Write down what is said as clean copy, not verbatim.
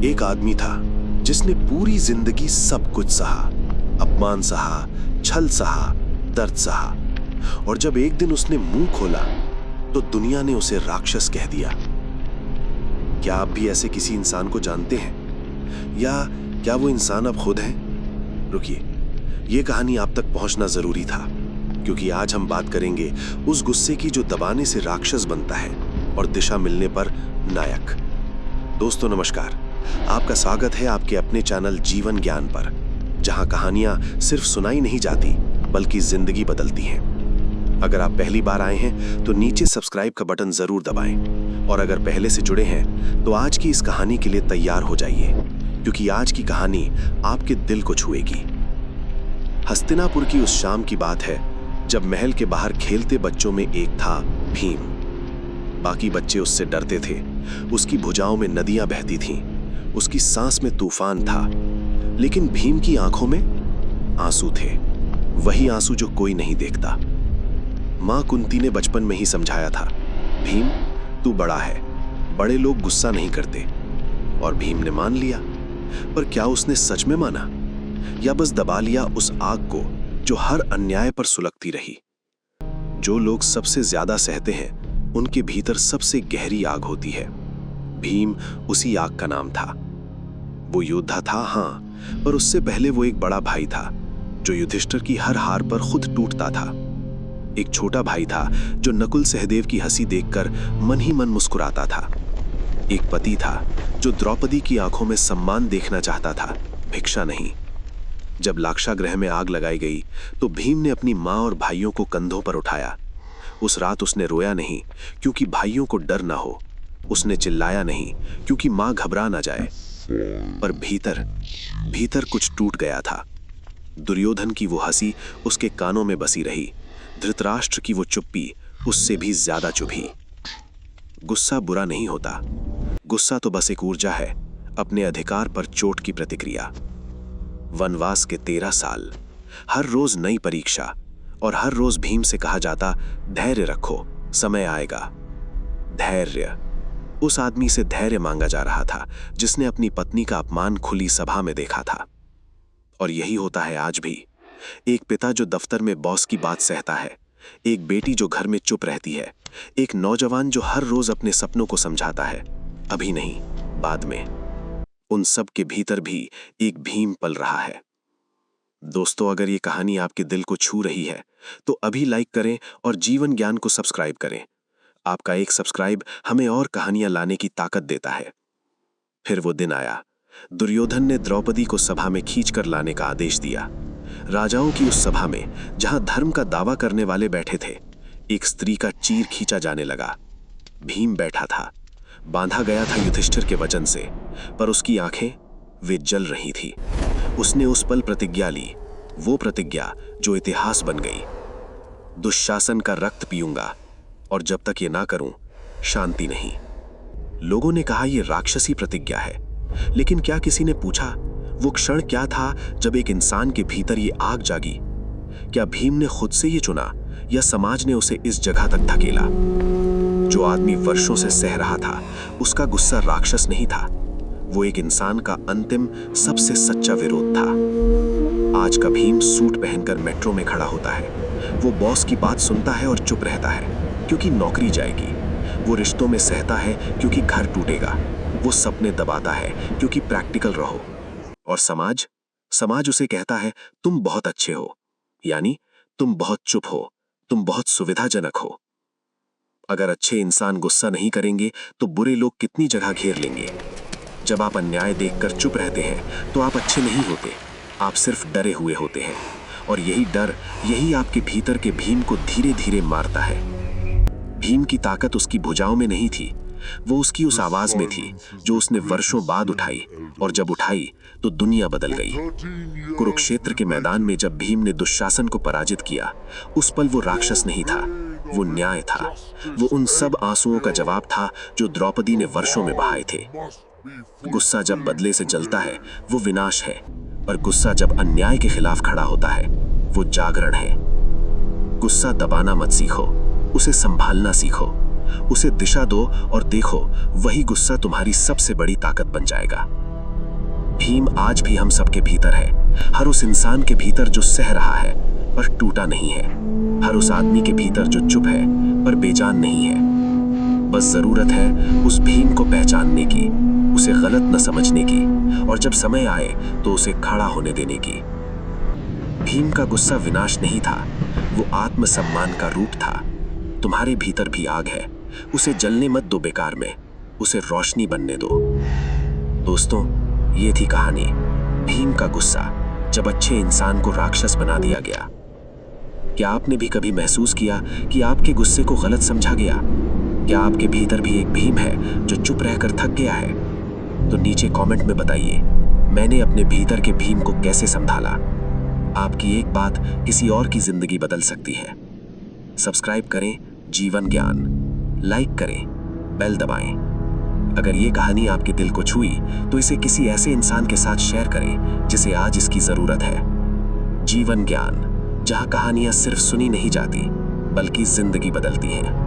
एक आदमी था जिसने पूरी जिंदगी सब कुछ सहा, अपमान सहा, छल सहा, दर्द सहा, और जब एक दिन उसने मुंह खोला तो दुनिया ने उसे राक्षस कह दिया। क्या आप भी ऐसे किसी इंसान को जानते हैं, या क्या वो इंसान अब खुद हैं? रुकिए, ये कहानी आप तक पहुंचना जरूरी था, क्योंकि आज हम बात करेंगे उस गुस्से की जो दबाने से राक्षस बनता है और दिशा मिलने पर नायक। दोस्तों नमस्कार, आपका स्वागत है आपके अपने चैनल जीवन ज्ञान पर, जहां कहानियां सिर्फ सुनाई नहीं जाती बल्कि जिंदगी बदलती हैं। अगर आप पहली बार आए हैं तो नीचे सब्सक्राइब का बटन जरूर दबाएं, और अगर पहले से जुड़े हैं तो आज की इस कहानी के लिए तैयार हो जाइए, क्योंकि आज की कहानी आपके दिल को छुएगी। हस्तिनापुर की उस शाम की बात है जब महल के बाहर खेलते बच्चों में एक था भीम। बाकी बच्चे उससे डरते थे। उसकी भुजाओं में नदियां बहती थीं, उसकी सांस में तूफान था, लेकिन भीम की आंखों में आंसू थे, वही आंसू जो कोई नहीं देखता। मां कुंती ने बचपन में ही समझाया था, भीम तू बड़ा है, बड़े लोग गुस्सा नहीं करते। और भीम ने मान लिया। पर क्या उसने सच में माना, या बस दबा लिया उस आग को जो हर अन्याय पर सुलगती रही? जो लोग सबसे ज्यादा सहते हैं उनके भीतर सबसे गहरी आग होती है। भीम उसी आग का नाम था। वो योद्धा था, हां, पर उससे पहले वो एक बड़ा भाई था जो युधिष्ठिर की हर हार पर खुद टूटता था। एक छोटा भाई था जो नकुल सहदेव की हंसी देखकर मन ही मन मुस्कुराता था। एक पति था जो द्रौपदी की आंखों में सम्मान देखना चाहता था, भिक्षा नहीं। जब लाक्षागृह में आग लगाई गई तो भीम ने अपनी मां और भाइयों को कंधों पर उठाया। उस रात उसने रोया नहीं क्योंकि भाइयों को डर ना हो, उसने चिल्लाया नहीं क्योंकि मां घबरा ना जाए, पर भीतर भीतर कुछ टूट गया था। दुर्योधन की वो हंसी उसके कानों में बसी रही, धृतराष्ट्र की वो चुप्पी उससे भी ज्यादा चुभी। गुस्सा बुरा नहीं होता, गुस्सा तो बस एक ऊर्जा है, अपने अधिकार पर चोट की प्रतिक्रिया। वनवास के 13 साल, हर रोज नई परीक्षा, और हर रोज भीम से कहा जाता, धैर्य रखो, समय आएगा। धैर्य, उस आदमी से धैर्य मांगा जा रहा था जिसने अपनी पत्नी का अपमान खुली सभा में देखा था। और यही होता है आज भी। एक पिता जो दफ्तर में बॉस की बात सहता है, एक बेटी जो घर में चुप रहती है, एक नौजवान जो हर रोज अपने सपनों को समझाता है, अभी नहीं बाद में। उन सब के भीतर भी एक भीम पल रहा है। दोस्तों, अगर ये कहानी आपके दिल को छू रही है तो अभी लाइक करें और जीवन ज्ञान को सब्सक्राइब करें। आपका एक सब्सक्राइब हमें और कहानियां लाने की ताकत देता है। फिर वो दिन आया, दुर्योधन ने द्रौपदी को सभा में खींचकर लाने का आदेश दिया। राजाओं की उस सभा में जहां धर्म का दावा करने वाले बैठे थे, एक स्त्री का चीर खींचा जाने लगा। भीम बैठा था, बांधा गया था युधिष्ठिर के वचन से, पर उसकी आंखें वे जल रही थी। उसने उस पल प्रतिज्ञा ली, वो प्रतिज्ञा जो इतिहास बन गई, दुशासन का रक्त पीऊंगा, और जब तक ये ना करूं शांति नहीं। लोगों ने कहा यह राक्षसी प्रतिज्ञा है, लेकिन क्या किसी ने पूछा वो क्षण क्या था जब एक इंसान के भीतर ये आग जागी? क्या भीम ने खुद से ये चुना, या समाज ने उसे इस जगह तक धकेला? जो आदमी वर्षों से सह रहा था, उसका गुस्सा राक्षस नहीं था, वो एक इंसान का अंतिम सबसे सच्चा विरोध था। आज का भीम सूट पहनकर मेट्रो में खड़ा होता है। वो बॉस की बात सुनता है और चुप रहता है क्योंकि नौकरी जाएगी। वो रिश्तों में सहता है क्योंकि घर टूटेगा। वो सपने दबाता है क्योंकि प्रैक्टिकल रहो। और समाज उसे कहता है, तुम बहुत अच्छे हो, यानी तुम बहुत चुप हो, तुम बहुत सुविधाजनक हो। अगर अच्छे इंसान गुस्सा नहीं करेंगे तो बुरे लोग कितनी जगह घेर लेंगे। जब आप अन्याय देखकर चुप रहते हैं तो आप अच्छे नहीं होते, आप सिर्फ डरे हुए होते हैं। और यही डर, यही आपके भीतर के भीम को धीरे धीरे मारता है। भीम की ताकत उसकी भुजाओं में नहीं थी, वो उसकी उस आवाज में थी जो उसने वर्षों बाद उठाई, और जब उठाई तो दुनिया बदल गई। कुरुक्षेत्र के मैदान में जब भीम ने दुशासन को पराजित किया, उस पल वो राक्षस नहीं था, वो न्याय था। वो उन सब आंसुओं का जवाब था जो द्रौपदी ने वर्षों में बहाए थे। गुस्सा जब बदले से जलता है वो विनाश है, पर गुस्सा जब अन्याय के खिलाफ खड़ा होता है वो जागरण है। गुस्सा दबाना मत सीखो, उसे संभालना सीखो। उसे दिशा दो और देखो, वही गुस्सा तुम्हारी सबसे बड़ी ताकत बन जाएगा। भीम आज भी हम सबके भीतर है, हर उस इंसान के भीतर जो सह रहा है पर टूटा नहीं है, हर उस आदमी के भीतर जो चुप है पर बेजान नहीं है। बस जरूरत है उस भीम को पहचानने की, उसे गलत न समझने की, और जब समय आए तो उसे खड़ा होने देने की। भीम का गुस्सा विनाश नहीं था, वो आत्मसम्मान का रूप था। तुम्हारे भीतर भी आग है, उसे जलने मत दो बेकार में, उसे रोशनी बनने दो। दोस्तों, ये थी कहानी भीम का गुस्सा, जब अच्छे इंसान को राक्षस बना दिया गया। क्या आपने भी कभी महसूस किया कि आपके गुस्से को गलत समझा गया? क्या आपके भीतर भी एक भीम है जो चुप रहकर थक गया है? तो नीचे कमेंट में बताइए, मैंने अपने भीतर के भीम को कैसे संभाला। आपकी एक बात किसी और की जिंदगी बदल सकती है। सब्सक्राइब करें जीवन ज्ञान, लाइक करें, बेल दबाएं। अगर ये कहानी आपके दिल को छुई तो इसे किसी ऐसे इंसान के साथ शेयर करें जिसे आज इसकी जरूरत है। जीवन ज्ञान, जहां कहानियां सिर्फ सुनी नहीं जाती बल्कि जिंदगी बदलती हैं।